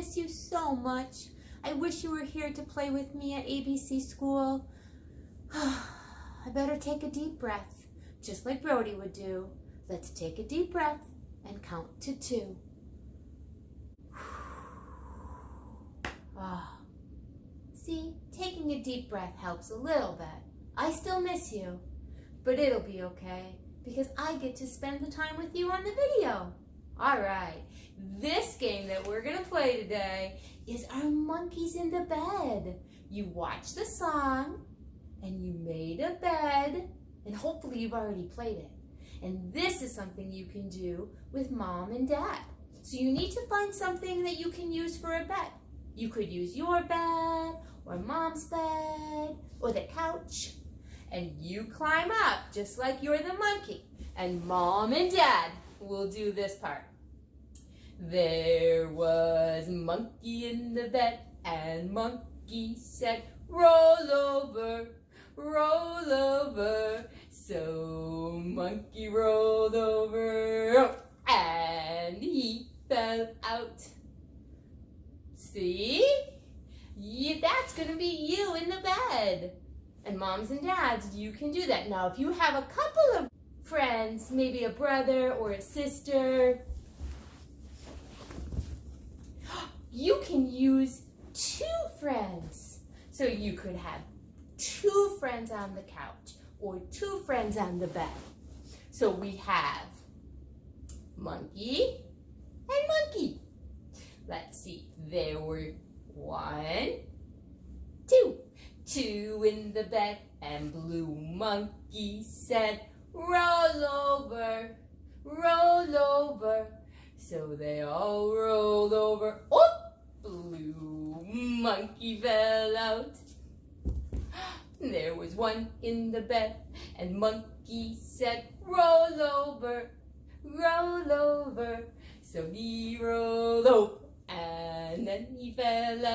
miss you so much. I wish you were here to play with me at ABC school. I better take a deep breath, just like Brody would do. Let's take a deep breath and count to 2. See, taking a deep breath helps a little bit. I still miss you, but it'll be okay because I get to spend the time with you on the video. All right, this game that we're gonna play today is our monkeys in the bed. You watch the song and you made a bed, and hopefully you've already played it. And this is something you can do with mom and dad. So you need to find something that you can use for a bed. You could use your bed, or mom's bed, or the couch. And you climb up just like you're the monkey. And mom and dad will do this part. There was monkey in the bed, and monkey said, roll over, roll over. So monkey rolled over, and he fell out. See? That's gonna be you in the bed. And moms and dads, you can do that. Now, if you have a couple of friends, maybe a brother or a sister, you can use 2 friends. So you could have 2 friends on the couch or 2 friends on the bed. So we have monkey and monkey. Let's see, there were 1, 2. 2 in the bed, and blue monkey said, roll over, roll over. So they all rolled over. Oh, blue monkey fell out. There was 1 in the bed, and monkey said, roll over, roll over. So he rolled over, and then he fell out.